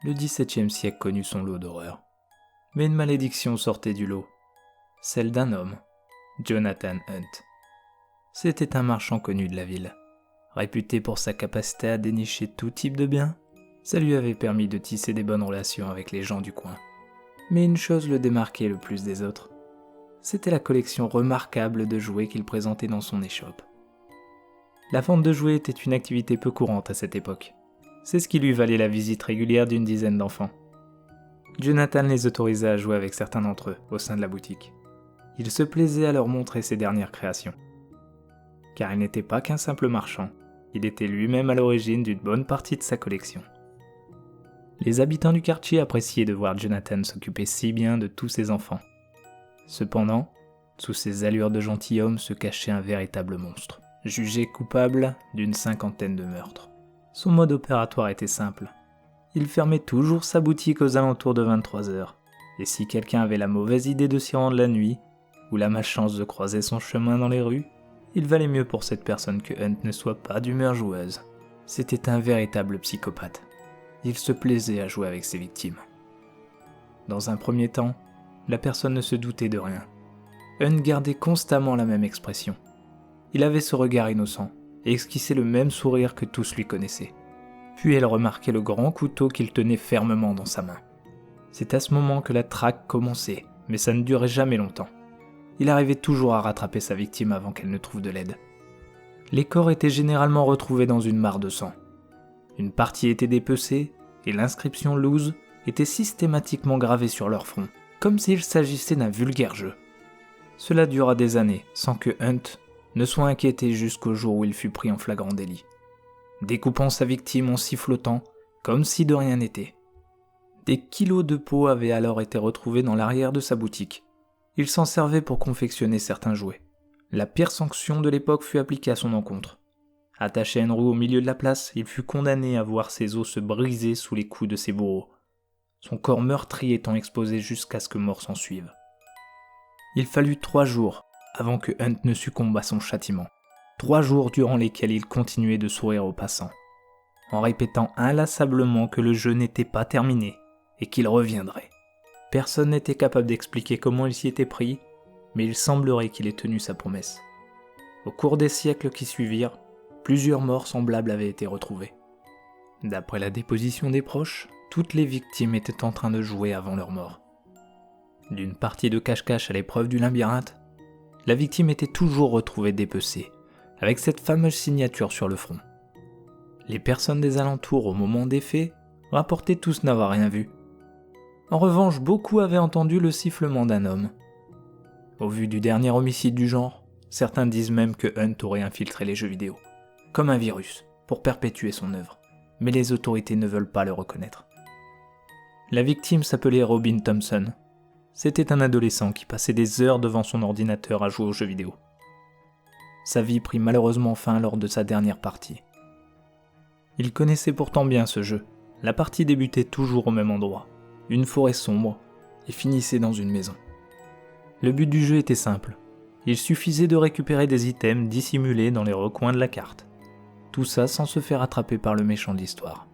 Le XVIIe siècle connut son lot d'horreurs. Mais une malédiction sortait du lot. Celle d'un homme, Jonathan Hunt. C'était un marchand connu de la ville. Réputé pour sa capacité à dénicher tout type de biens, ça lui avait permis de tisser des bonnes relations avec les gens du coin. Mais une chose le démarquait le plus des autres. C'était la collection remarquable de jouets qu'il présentait dans son échoppe. La vente de jouets était une activité peu courante à cette époque. C'est ce qui lui valait la visite régulière d'une dizaine d'enfants. Jonathan les autorisait à jouer avec certains d'entre eux au sein de la boutique. Il se plaisait à leur montrer ses dernières créations. Car il n'était pas qu'un simple marchand, il était lui-même à l'origine d'une bonne partie de sa collection. Les habitants du quartier appréciaient de voir Jonathan s'occuper si bien de tous ses enfants. Cependant, sous ses allures de gentilhomme se cachait un véritable monstre, jugé coupable d'une 50aine de meurtres. Son mode opératoire était simple. Il fermait toujours sa boutique aux alentours de 23h, et si quelqu'un avait la mauvaise idée de s'y rendre la nuit, ou la malchance de croiser son chemin dans les rues, il valait mieux pour cette personne que Hunt ne soit pas d'humeur joueuse. C'était un véritable psychopathe. Il se plaisait à jouer avec ses victimes. Dans un premier temps, la personne ne se doutait de rien. Hunt gardait constamment la même expression. Il avait ce regard innocent et esquissait le même sourire que tous lui connaissaient. Puis elle remarquait le grand couteau qu'il tenait fermement dans sa main. C'est à ce moment que la traque commençait, mais ça ne durait jamais longtemps. Il arrivait toujours à rattraper sa victime avant qu'elle ne trouve de l'aide. Les corps étaient généralement retrouvés dans une mare de sang. Une partie était dépecée et l'inscription « Lose » était systématiquement gravée sur leur front, comme s'il s'agissait d'un vulgaire jeu. Cela dura des années sans que Hunt ne soit inquiété jusqu'au jour où il fut pris en flagrant délit, découpant sa victime en sifflotant comme si de rien n'était. Des kilos de peau avaient alors été retrouvés dans l'arrière de sa boutique. Il s'en servait pour confectionner certains jouets. La pire sanction de l'époque fut appliquée à son encontre. Attaché à une roue au milieu de la place, il fut condamné à voir ses os se briser sous les coups de ses bourreaux, son corps meurtri étant exposé jusqu'à ce que mort s'en suive. Il fallut 3 jours avant que Hunt ne succombe à son châtiment. 3 jours durant lesquels il continuait de sourire aux passants, en répétant inlassablement que le jeu n'était pas terminé et qu'il reviendrait. Personne n'était capable d'expliquer comment il s'y était pris, mais il semblerait qu'il ait tenu sa promesse. Au cours des siècles qui suivirent, plusieurs morts semblables avaient été retrouvées. D'après la déposition des proches, toutes les victimes étaient en train de jouer avant leur mort. D'une partie de cache-cache à l'épreuve du labyrinthe, la victime était toujours retrouvée dépecée, avec cette fameuse signature sur le front. Les personnes des alentours au moment des faits rapportaient tous n'avoir rien vu. En revanche, beaucoup avaient entendu le sifflement d'un homme. Au vu du dernier homicide du genre, certains disent même que Hunt aurait infiltré les jeux vidéo, comme un virus, pour perpétuer son œuvre, mais les autorités ne veulent pas le reconnaître. La victime s'appelait Robin Thompson. C'était un adolescent qui passait des heures devant son ordinateur à jouer aux jeux vidéo. Sa vie prit malheureusement fin lors de sa dernière partie. Il connaissait pourtant bien ce jeu. La partie débutait toujours au même endroit, une forêt sombre, et finissait dans une maison. Le but du jeu était simple. Il suffisait de récupérer des items dissimulés dans les recoins de la carte. Tout ça sans se faire attraper par le méchant de l'histoire.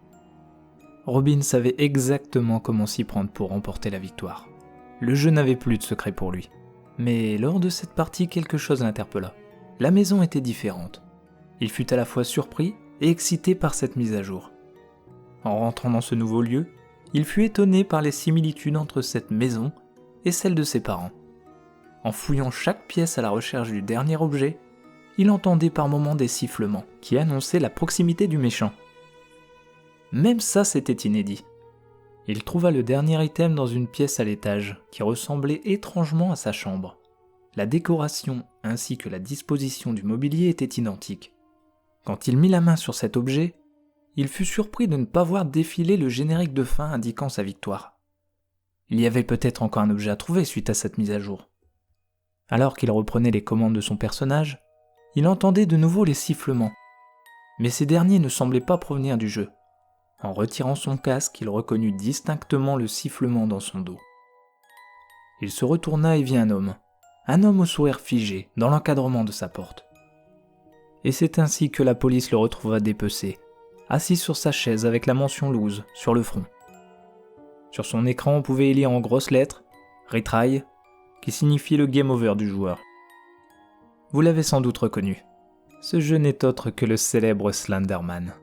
Robin savait exactement comment s'y prendre pour remporter la victoire. Le jeu n'avait plus de secret pour lui. Mais lors de cette partie, quelque chose l'interpella. La maison était différente. Il fut à la fois surpris et excité par cette mise à jour. En rentrant dans ce nouveau lieu, il fut étonné par les similitudes entre cette maison et celle de ses parents. En fouillant chaque pièce à la recherche du dernier objet, il entendait par moments des sifflements qui annonçaient la proximité du méchant. Même ça, c'était inédit. Il trouva le dernier item dans une pièce à l'étage qui ressemblait étrangement à sa chambre. La décoration ainsi que la disposition du mobilier étaient identiques. Quand il mit la main sur cet objet, il fut surpris de ne pas voir défiler le générique de fin indiquant sa victoire. Il y avait peut-être encore un objet à trouver suite à cette mise à jour. Alors qu'il reprenait les commandes de son personnage, il entendait de nouveau les sifflements. Mais ces derniers ne semblaient pas provenir du jeu. En retirant son casque, il reconnut distinctement le sifflement dans son dos. Il se retourna et vit un homme au sourire figé, dans l'encadrement de sa porte. Et c'est ainsi que la police le retrouva dépecé, assis sur sa chaise avec la mention « Lose » sur le front. Sur son écran, on pouvait y lire en grosses lettres « Retry », qui signifie le game over du joueur. Vous l'avez sans doute reconnu. Ce jeu n'est autre que le célèbre Slenderman.